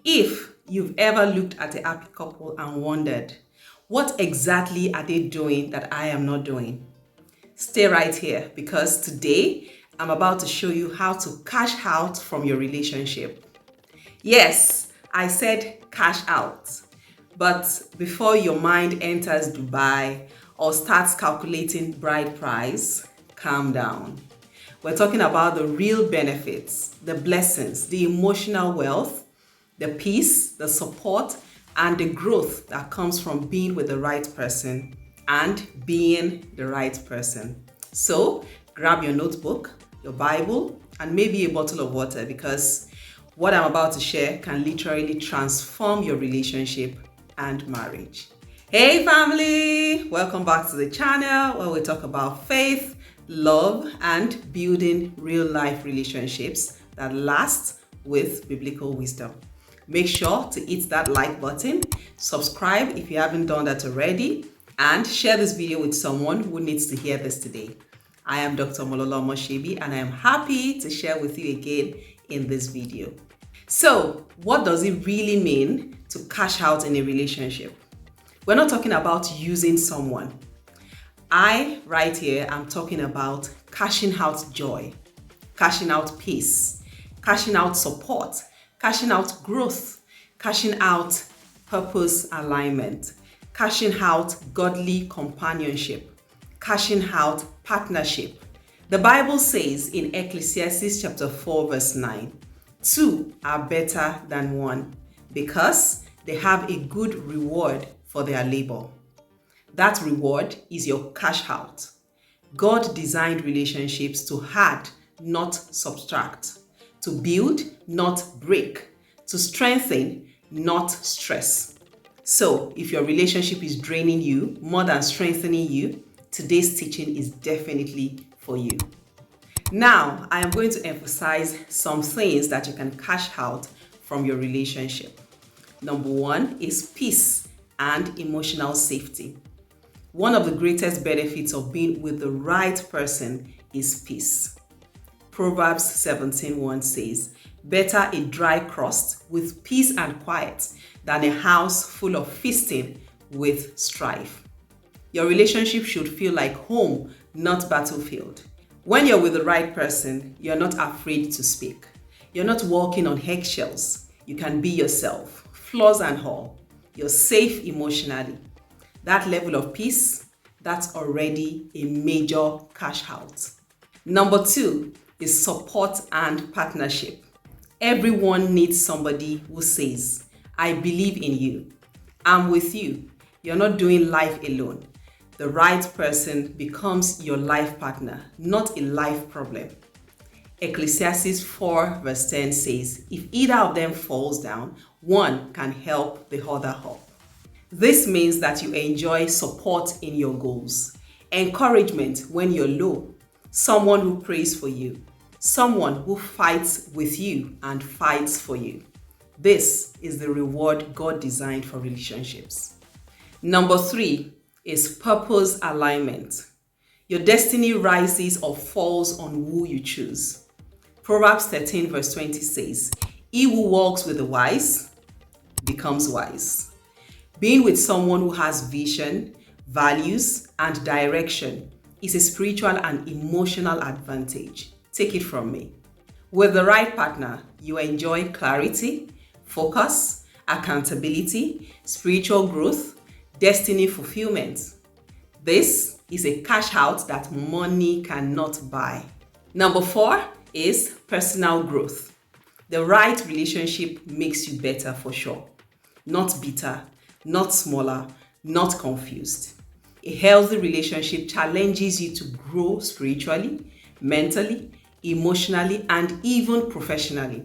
If you've ever looked at a happy couple and wondered, what exactly are they doing that I am not doing? Stay right here because today I'm about to show you how to cash out from your relationship. Yes, I said cash out. But before your mind enters Dubai or starts calculating bride price, calm down. We're talking about the real benefits, the blessings, the emotional wealth, the peace, the support, and the growth that comes from being with the right person and being the right person. So grab your notebook, your Bible, and maybe a bottle of water because what I'm about to share can literally transform your relationship and marriage. Hey family! Welcome back to the channel where we talk about faith, love, and building real life relationships that last with biblical wisdom. Make sure to hit that like button, subscribe if you haven't done that already, and share this video with someone who needs to hear this today. I am Dr. Molola Moshebi and I am happy to share with you again in this video. So, what does it really mean to cash out in a relationship? We're not talking about using someone. Right here, I'm talking about cashing out joy, cashing out peace, cashing out support, cashing out growth, cashing out purpose alignment, cashing out godly companionship, cashing out partnership. The Bible says in Ecclesiastes chapter 4 verse 9, two are better than one because they have a good reward for their labor. That reward is your cash out. God designed relationships to add, not subtract, to build, not break, to strengthen, not stress. So, if your relationship is draining you more than strengthening you, today's teaching is definitely for you. Now, I am going to emphasize some things that you can cash out from your relationship. Number one is peace and emotional safety. One of the greatest benefits of being with the right person is peace. Proverbs 17:1 says, "Better a dry crust with peace and quiet than a house full of feasting with strife." Your relationship should feel like home, not battlefield. When you're with the right person, you're not afraid to speak. You're not walking on eggshells. You can be yourself, flaws and all. You're safe emotionally. That level of peace, that's already a major cash out. Number two is support and partnership. Everyone needs somebody who says, "I believe in you. I'm with you." You're not doing life alone. The right person becomes your life partner, not a life problem. Ecclesiastes 4 verse 10 says, "If either of them falls down, one can help the other up." This means that you enjoy support in your goals, encouragement when you're low, someone who prays for you, someone who fights with you and fights for you. This is the reward God designed for relationships. Number three is purpose alignment. Your destiny rises or falls on who you choose. Proverbs 13 verse 20 says, "He who walks with the wise becomes wise." Being with someone who has vision, values, and direction is a spiritual and emotional advantage. Take it from me. With the right partner, you enjoy clarity, focus, accountability, spiritual growth, destiny fulfillment. This is a cash out that money cannot buy. Number four is personal growth. The right relationship makes you better for sure. Not bitter, not smaller, not confused. A healthy relationship challenges you to grow spiritually, mentally, emotionally, and even professionally.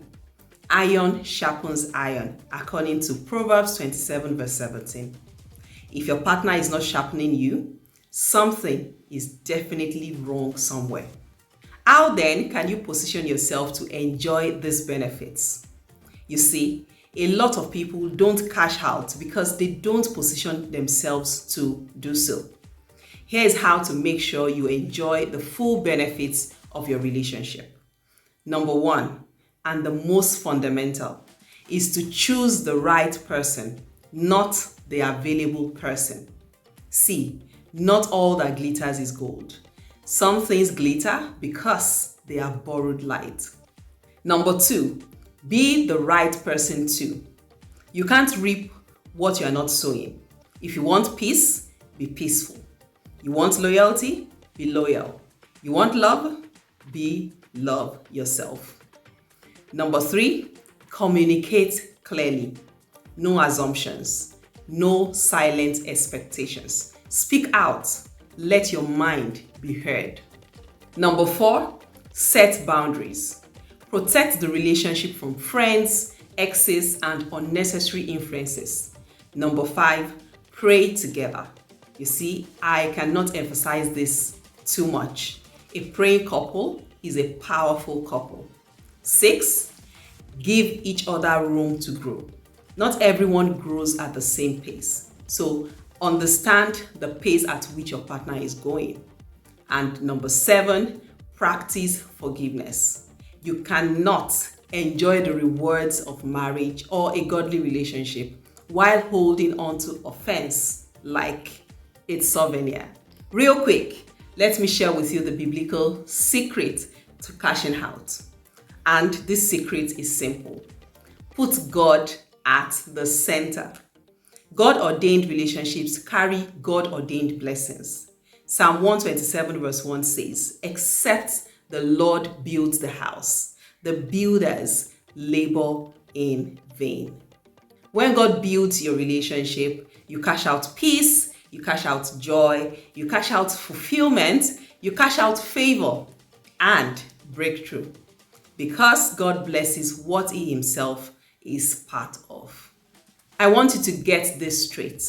Iron sharpens iron, according to Proverbs 27 verse 17. If your partner is not sharpening you, something is definitely wrong somewhere. How then can you position yourself to enjoy these benefits? You see, a lot of people don't cash out because they don't position themselves to do so. Here is how to make sure you enjoy the full benefits of your relationship. Number one, and the most fundamental, is to choose the right person, not the available person. See, not all that glitters is gold. Some things glitter because they are borrowed light. Number 2, be the right person too. You can't reap what you are not sowing. If you want peace, be peaceful. You want loyalty, be loyal. You want love, be love yourself. Number 3, communicate clearly. No assumptions, no silent expectations. Speak out, let your mind be heard. Number 4, set boundaries. Protect the relationship from friends, exes, and unnecessary influences. Number 5, pray together. You see, I cannot emphasize this too much. A praying couple is a powerful couple. 6, give each other room to grow. Not everyone grows at the same pace. So understand the pace at which your partner is going. And number 7, practice forgiveness. You cannot enjoy the rewards of marriage or a godly relationship while holding on to offense like it's souvenir. Real quick, let me share with you the biblical secret to cashing out. And this secret is simple. Put God at the center. God-ordained relationships carry God-ordained blessings. Psalm 127 verse 1 says, "Except the Lord builds the house, the builders labor in vain." When God builds your relationship, you cash out peace, you cash out joy, you cash out fulfillment, you cash out favor and breakthrough. Because God blesses what He Himself is part of. I want you to get this straight.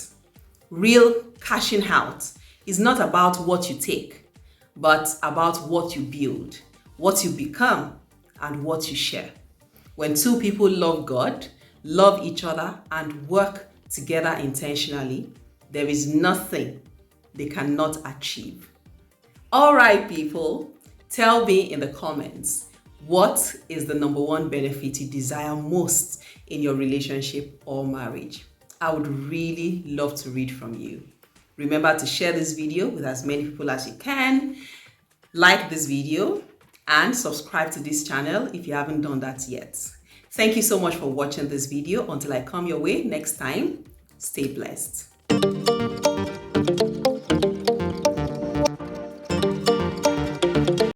Real cashing out is not about what you take, but about what you build, what you become, and what you share. When two people love God, love each other, and work together intentionally, there is nothing they cannot achieve. All right, people, tell me in the comments, what is the number one benefit you desire most in your relationship or marriage? I would really love to read from you. Remember to share this video with as many people as you can. Like this video and subscribe to this channel if you haven't done that yet. Thank you so much for watching this video. Until I come your way next time, stay blessed.